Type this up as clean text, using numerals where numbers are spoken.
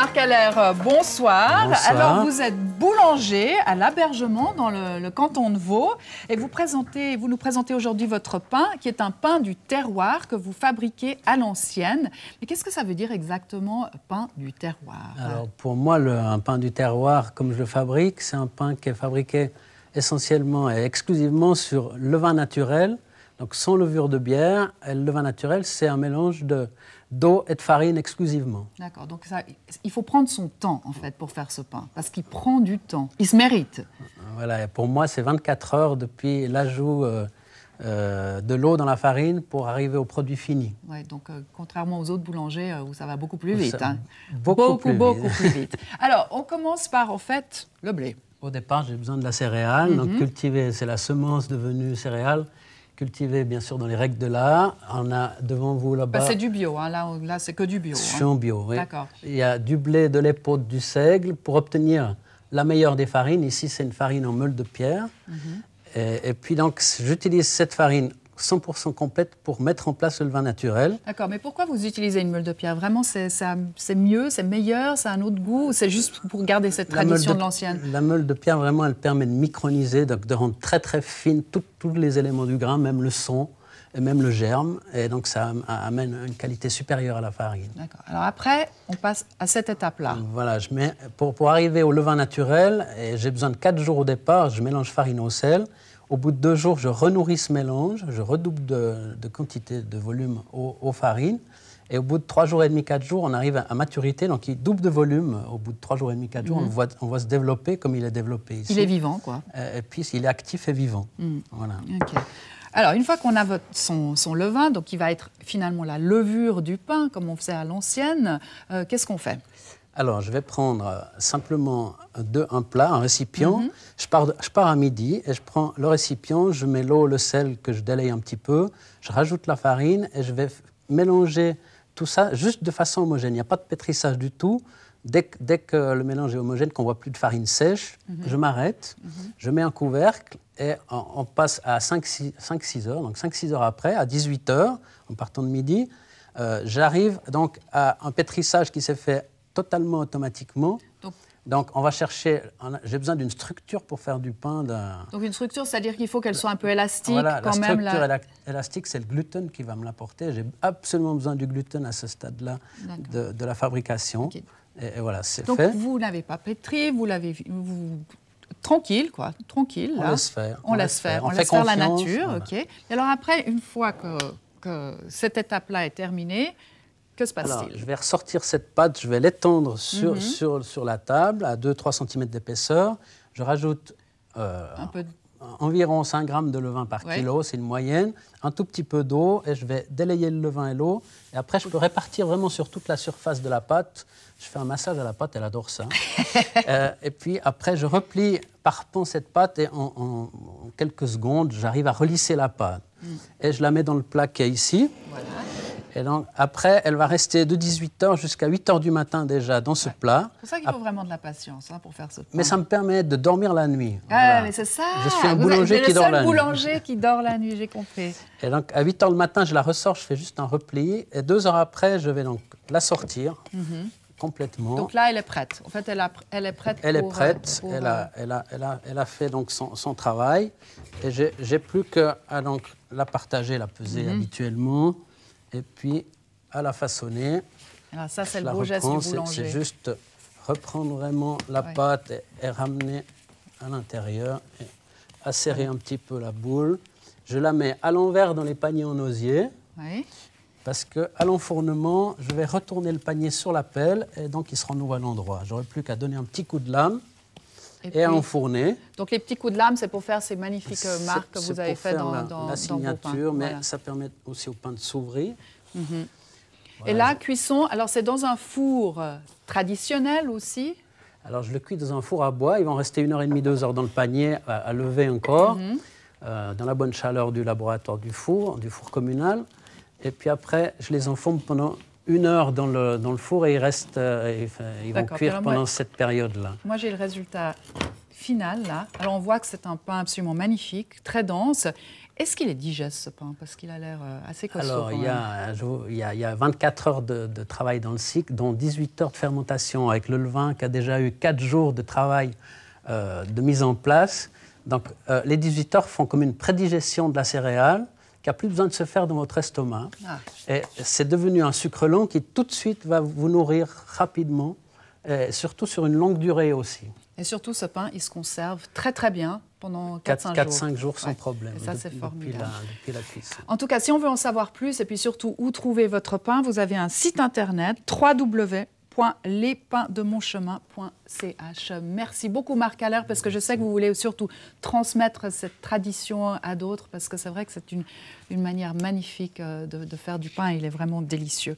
Marc Allaire, bonsoir. Bonsoir. Alors, vous êtes boulanger à l'Abergement, dans le canton de Vaud. Et vous nous présentez aujourd'hui votre pain, qui est un pain du terroir que vous fabriquez à l'ancienne. Mais qu'est-ce que ça veut dire exactement, pain du terroir? Alors, pour moi, un pain du terroir, comme je le fabrique, c'est un pain qui est fabriqué essentiellement et exclusivement sur levain naturel, donc sans levure de bière. Et le levain naturel, c'est un mélange d'eau et de farine exclusivement. D'accord, donc il faut prendre son temps, en fait, pour faire ce pain, parce qu'il prend du temps. Il se mérite. Voilà, et pour moi, c'est 24 heures depuis l'ajout de l'eau dans la farine pour arriver au produit fini. Ouais, donc, contrairement aux autres boulangers, où ça va beaucoup plus vite. Beaucoup plus vite. Alors, on commence par, en fait, le blé. Au départ, j'ai besoin de la céréale. Donc, cultiver, c'est la semence devenue céréale. Cultivé, bien sûr, dans les règles de l'art. On a devant vous là-bas... c'est du bio, hein. Là c'est que du bio. Je suis en bio, oui. D'accord. Il y a du blé, de l'épeautre, du seigle pour obtenir la meilleure des farines. Ici, c'est une farine en meule de pierre. Et puis, donc, j'utilise cette farine 100% complète pour mettre en place le vin naturel. D'accord, mais pourquoi vous utilisez une meule de pierre? Vraiment, c'est mieux, c'est meilleur, c'est un autre goût, ou c'est juste pour garder cette tradition de l'ancienne? La meule de pierre, vraiment, elle permet de microniser, donc de rendre très très fine tous les éléments du grain, même le son et même le germe. Et donc ça amène une qualité supérieure à la farine. D'accord. Alors après, on passe à cette étape-là. Voilà, pour arriver au levain naturel, j'ai besoin de 4 jours au départ, je mélange farine au sel. Au bout de 2 jours, je renourris ce mélange, je redouble de quantité, de volume aux farines. Et au bout de 3 jours et demi, 4 jours, on arrive à maturité. Donc, il double de volume. Au bout de 3 jours et demi, 4 jours, on voit se développer comme il est développé ici. Il est vivant, quoi. Et puis, il est actif et vivant. Voilà. OK. Alors, une fois qu'on a son levain, donc qui va être finalement la levure du pain, comme on faisait à l'ancienne, qu'est-ce qu'on fait? Alors, je vais prendre simplement un plat, un récipient. Je pars à midi et je prends le récipient, je mets l'eau, le sel que je délaye un petit peu, je rajoute la farine et je vais mélanger tout ça juste de façon homogène. Il n'y a pas de pétrissage du tout. Dès que le mélange est homogène, qu'on ne voit plus de farine sèche, je m'arrête, je mets un couvercle et on passe à 5-6 heures. Donc 5-6 heures après, à 18 heures, en partant de midi, j'arrive donc à un pétrissage qui s'est fait totalement automatiquement. Donc, on va chercher... J'ai besoin d'une structure pour faire du pain. Donc, une structure, c'est-à-dire qu'il faut qu'elle soit un peu élastique, voilà, quand même. La structure élastique, c'est le gluten qui va me l'apporter. J'ai absolument besoin du gluten à ce stade-là de la fabrication. Okay. Et voilà, c'est fait. Donc, vous n'avez pas pétri, tranquille, quoi. Tranquille, là. On laisse faire. On laisse faire la nature, voilà. OK. Et alors après, une fois que cette étape-là est terminée, que se passe-t-il? Je vais ressortir cette pâte, je vais l'étendre sur la table à 2-3 cm d'épaisseur. Je rajoute environ 5 grammes de levain par kilo, c'est une moyenne, un tout petit peu d'eau et je vais délayer le levain et l'eau. Et après, je peux répartir vraiment sur toute la surface de la pâte. Je fais un massage à la pâte, elle adore ça. Et puis après, je replie par pan cette pâte et en quelques secondes, j'arrive à relisser la pâte. Et je la mets dans le plat qui est ici. Voilà. Et donc, après, elle va rester de 18h jusqu'à 8h du matin déjà dans ce plat. C'est pour ça qu'il faut vraiment de la patience pour faire ce pain. Mais ça me permet de dormir la nuit. Voilà. Mais c'est ça. Je suis un boulanger qui dort la nuit. Le seul boulanger qui dort la nuit, j'ai compris. Et donc, à 8h le matin, je la ressors, je fais juste un repli. Et 2 heures après, je vais donc la sortir complètement. Donc là, elle est prête. En fait, elle est prête. Elle est prête. Elle a fait donc son travail. Et j'ai plus qu'à donc la partager, la peser habituellement. Et puis, à la façonner. Alors ça, c'est le beau geste du boulanger. C'est juste reprendre vraiment la pâte et ramener à l'intérieur. Et asserrer un petit peu la boule. Je la mets à l'envers dans les paniers en osier. Parce qu'à l'enfournement, je vais retourner le panier sur la pelle et donc il sera nouveau à l'endroit. J'aurai plus qu'à donner un petit coup de lame et à enfourner. Donc les petits coups de lame, c'est pour faire ces magnifiques marques que vous avez faites dans la signature, mais ça permet aussi au pain de s'ouvrir. Voilà. Et là, cuisson, alors c'est dans un four traditionnel aussi? Alors je le cuis dans un four à bois. Il va en rester 1h30, 2 heures dans le panier à lever encore, dans la bonne chaleur du laboratoire du four communal. Et puis après, je les enfourne pendant 1 heure dans le four et ils vont cuire pendant cette période-là. Moi, j'ai le résultat final, là. Alors, on voit que c'est un pain absolument magnifique, très dense. Est-ce qu'il est digeste, ce pain? Parce qu'il a l'air assez costaud. Alors, il y a 24 heures de travail dans le cycle, dont 18 heures de fermentation avec le levain qui a déjà eu 4 jours de travail de mise en place. Donc, les 18 heures font comme une prédigestion de la céréale qui n'a plus besoin de se faire dans votre estomac. Ah. Et c'est devenu un sucre lent qui, tout de suite, va vous nourrir rapidement, et surtout sur une longue durée aussi. Et surtout, ce pain, il se conserve très, très bien pendant 4-5 jours sans problème. Et ça, c'est formidable. Depuis la cuisson. En tout cas, si on veut en savoir plus, et puis surtout où trouver votre pain, vous avez un site internet, www.lespaindemonchemin.ch. Merci beaucoup, Marc Haller, parce que je sais que vous voulez surtout transmettre cette tradition à d'autres, parce que c'est vrai que c'est une manière magnifique de faire du pain. Il est vraiment délicieux.